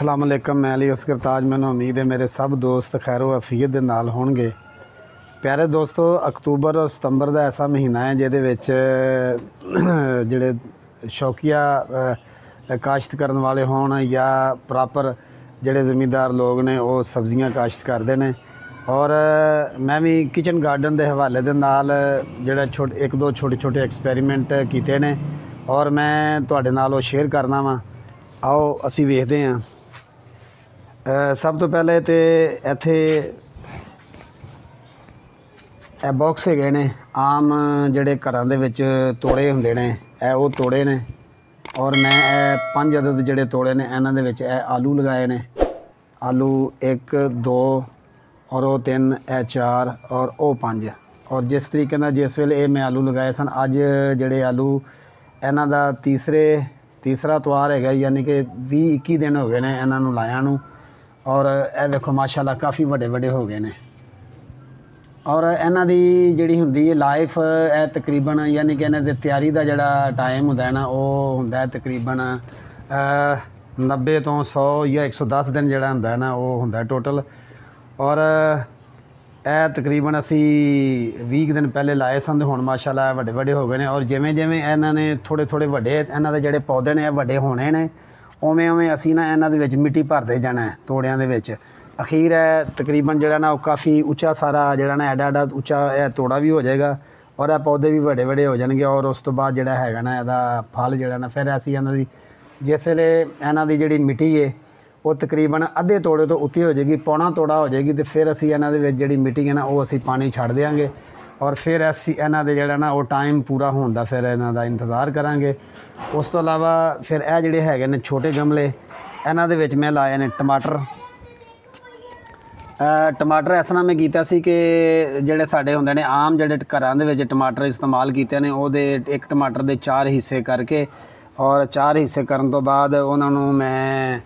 अस्सलाम वालेकुम। मैं अली असगर ताज। मैंने उम्मीद है मेरे सब दोस्त खैरो अफीयत दे नाल होणगे। प्यारे दोस्तों, अक्तूबर और सितंबर का ऐसा महीना है जिहदे विच जिहड़े शौकिया काश्त करन वाले होण या प्रॉपर जिहड़े ज़मींदार लोग ने वो सब्जियां काश्त करते हैं। और मैं भी किचन गार्डन के हवाले दे नाल जिहड़ा एक दो छोटे छोटे एक्सपैरीमेंट कीते ने और मैं तुहाडे नाल वो शेयर करना वा। आओ असी वेखते हैं। सब तो पहले तो इत्थे बॉक्स है ने आम जिहड़े घरां दे विच तोड़े हुंदे ने, वो तोड़े ने और मैं 5 अदद जिहड़े तोड़े ने इन्हां दे विच आलू लगाए ने। आलू 1 2 और वो 3 4 और वो 5। और जिस तरीके नाल जिस वेले ये मैं आलू लगाए सन, अज जिहड़े आलू इन्हां दा तीसरा तवार है, यानी कि 20-21 दिन हो गए ने इन्हां नूं लाया नूं। और यह देखो माशाल्लाह काफ़ी वड्डे वड्डे हो गए ने। और इन्हां दी जिहड़ी हुंदी है लाइफ तकरीबन, यानी कि इन्हां दी तैयारी का जिहड़ा टाइम हुंदा है ना, वो हुंदा है तकरीबन 90 तो 100 या 110 दिन जिहड़ा हुंदा है ना, वो हुंदा है टोटल। और तकरीबन असी 20 दिन पहले लाए सन ते हुण माशाल्लाह वड्डे वड्डे हो गए ने। और जिवें जिवें इन्हां ने थोड़े थोड़े वड्डे इन्हां दे जिहड़े पौधे ने वड्डे होने ने, उवें उवें असी ना इन्हां दे विच मिट्टी भरदे जाना है तोड़ियां दे विच। अखीर तकरीबन जिहड़ा ना काफ़ी उच्चा सारा जिहड़ा ना एडा उच्चा तोड़ा भी हो जाएगा और पौधे भी वड्डे वड्डे हो जाएंगे। और उस तो बाद जिहड़ा हैगा ना इहदा फल जिहड़ा ना फिर असी इन्हां दी जिस वेले इन्हां दी जिहड़ी मिट्टी है वो तकरीबन अद्धे तोड़े तो उत्ते हो जाएगी, पौना तोड़ा हो जाएगी, तो फिर असी इन्हां दे विच जिहड़ी मिट्टी है ना वो असी पानी छड्ड देंगे। और फिर असी इन्हां दे जिहड़ा ना वो टाइम पूरा होण दा फिर इन्हां दा इंतज़ार करांगे। उस तो इलावा फिर यह जिहड़े हैगे ने छोटे गमले, इन्हां दे विच मैं लाए ने टमाटर। टमाटर इस तरह मैं कीता सी कि जिहड़े साडे हुंदे ने आम जिहड़े घरां दे विच टमाटर इस्तेमाल कीते ने, ओहदे एक टमाटर दे 4 हिस्से करके और 4 हिस्से करन तो बाद उन्हां नूं मैं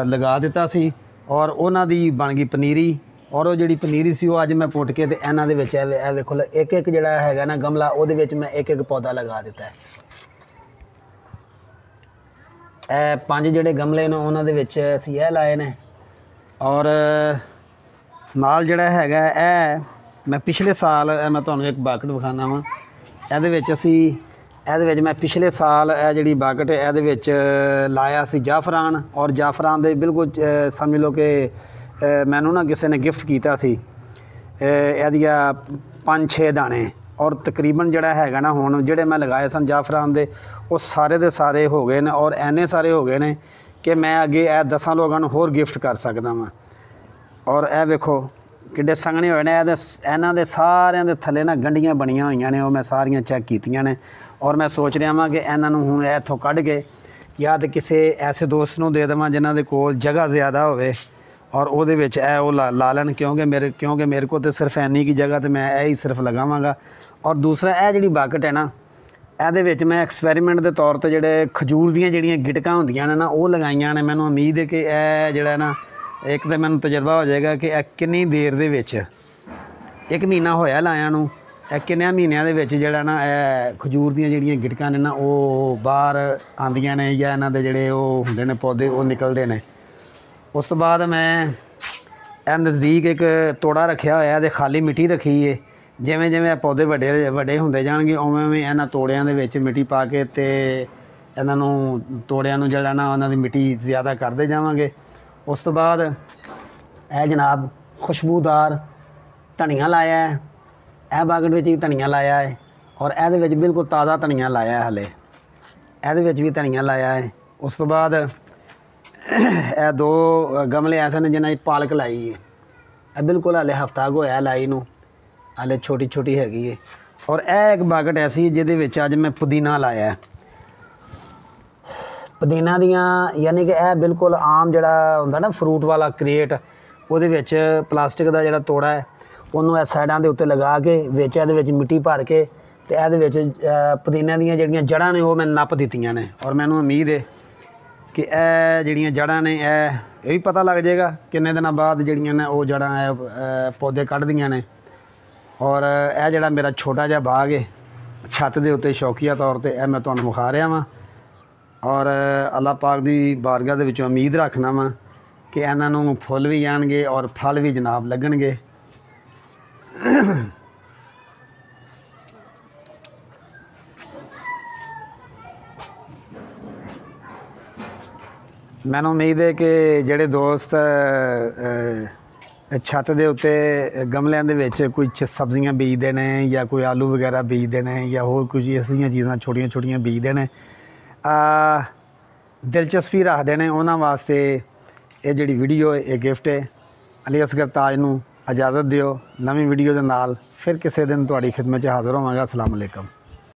लगा दिता सी और उन्हां दी बन गई पनीरी। और वो जिहड़ी पनीरी सी वो अज मैं पुट के ते इन्हां दे विच वेखो एक एक जिहड़ा हैगा ना गमला, उहदे विच मैं एक एक पौधा लगा दिता है। 5 जिहड़े गमले ने उन्हां दे विच असीं लाए ने। और नाल जिहड़ा हैगा मैं पिछले साल मैं तुहानूं एक बाकट विखाना वा। इहदे विच असीं मैं पिछले साल जिहड़ी बाकट इहदे विच लाया सी जाफरान। और जाफरान दे बिल्कुल समझ लो कि मैनू ना किसी ने गिफ्ट कीता सी इहदियां 5-6 दाने। और तकरीबन जिहड़ा हैगा ना हुण जिहड़े मैं लगाए सन जाफरान दे वो सारे दे सारे हो गए ने और इन्ने सारे हो गए ने कि मैं अगे 10 लोगों नूं होर गिफ्ट कर सकदा वां। और यह वेखो किड्डे संघने होए ने। इन्हां दे सारियां दे थल्ले ना गंढियां बनियां होईयां ने, वो मैं सारियां चैक कीतियां ने। और मैं सोच रहा वां कि इन्हां नूं हुण इत्थों कढ के या तो किसी ऐसे दोस्त नूं दे देवां जिन्हां दे कोल जगह ज़्यादा होवे और उहदे विच वो ला लैण, क्योंकि मेरे को तो सिर्फ इन्नी की जगह तो मैं यही सिर्फ लगावांगा। और दूसरा यह जिहड़ी बाकट है ना, इहदे विच मैं एक्सपैरीमेंट के तौर पर जिहड़े खजूर दीयां जिहड़ियां गिटकां हुंदियां ने ना वो लगाईयां ने। मैनूं उम्मीद है कि यह जिहड़ा ना एक तो मैनूं तजर्बा हो जाएगा कि कितनी देर दे विच 1 महीना होया लाया नूं, किन्ने महीनों के जिहड़ा ना खजूर दीयां जिहड़ियां गिटकां ने ना वो बाहर आंदियां ने या इन्हां दे जिहड़े वो हुंदे ने पौधे वो निकलदे ने। उस तो बाद मैं नज़दीक एक तोड़ा रखिया होया ते खाली मिट्टी रखी है। जिवें जिवें पौधे वड्डे वड्डे हुंदे जाणगे उवें उवें इन्हां तोड़ियां दे विच मिट्टी पा के ते इन्हां नूं तोड़ियां नूं जिहड़ा ना उन्हां दी मिट्टी ज़्यादा करदे जावांगे। उस तो बाद जनाब खुशबूदार धनिया लाया है, बागट विच भी धनिया लाया है और इहदे विच बिल्कुल ताज़ा धनिया लाया है। हले इहदे विच भी धनिया लाया है। उस तो बाद 2 गमले ऐसे ने जिन्हां पालक लाई है, बिल्कुल हले हफ्ता को होया लाई नूं, हले छोटी छोटी हैगी है। और एक बागट ऐसी जिहदे विच अज मैं पुदीना लाया है। पुदीना दियां यानी कि बिल्कुल आम जिहड़ा हुंदा ना फ्रूट वाला क्रेट, उहदे विच प्लास्टिक का जिहड़ा तोड़ा है उन्होंने साइडों के उत्ते लगा के विच इहदे विच मिट्टी भर के ते इहदे विच पुदीने दीयां जिहड़ियां जड़ां ने वो मैं नप दित्तियां ने। और मैनूं उम्मीद है कि जिहड़ियां जड़ां ने यह भी पता लग जाएगा किन्ने दिनों बाद जिहड़ियां ने वो जड़ां पौधे कढदियां ने। और यह जिहड़ा मेरा छोटा जिहा बाग है छत के उत्ते शौकीया तौर पर मैं तुहानूं विखा रहा वां। ਔਰ ਅੱਲਾਹ ਪਾਕ ਦੀ ਬਾਰਗਾਹ ਦੇ ਵਿੱਚੋਂ ਉਮੀਦ ਰੱਖਣਾ ਵਾ ਕਿ ਇਹਨਾਂ ਨੂੰ ਫੁੱਲ ਵੀ ਜਾਣਗੇ ਔਰ ਫਲ ਵੀ ਜਨਾਬ ਲੱਗਣਗੇ। ਮੈਨੂੰ ਉਮੀਦ ਹੈ ਕਿ ਜਿਹੜੇ ਦੋਸਤ ਛੱਤ ਦੇ ਉੱਤੇ ਗਮਲਿਆਂ ਦੇ ਵਿੱਚ ਕੁਝ ਸਬਜ਼ੀਆਂ ਬੀਜਦੇ ਨੇ ਜਾਂ ਕੋਈ ਆਲੂ ਵਗੈਰਾ ਬੀਜਦੇ ਨੇ ਜਾਂ ਹੋਰ ਕੁਝ ਇਸ ਦੀਆਂ ਚੀਜ਼ਾਂ ਛੋਟੀਆਂ ਛੋਟੀਆਂ ਬੀਜਦੇ ਨੇ, ਦਿਲਚਸਪੀ ਰੱਖਦੇ ਨੇ, ਉਹਨਾਂ ਵਾਸਤੇ ਇਹ ਜਿਹੜੀ ਵੀਡੀਓ ਹੈ ਇਹ ਗਿਫਟ ਹੈ। ਅਲੀ ਅਸਗਰ ਤਾਜ ਨੂੰ ਇਜਾਜ਼ਤ ਦਿਓ, ਨਵੀਂ ਵੀਡੀਓ ਦੇ ਨਾਲ ਫਿਰ ਕਿਸੇ ਦਿਨ ਤੁਹਾਡੀ ਖਿਦਮਤ 'ਚ ਹਾਜ਼ਰ ਹੋਵਾਂਗਾ। ਅਸਲਾਮ ਅਲੈਕਮ।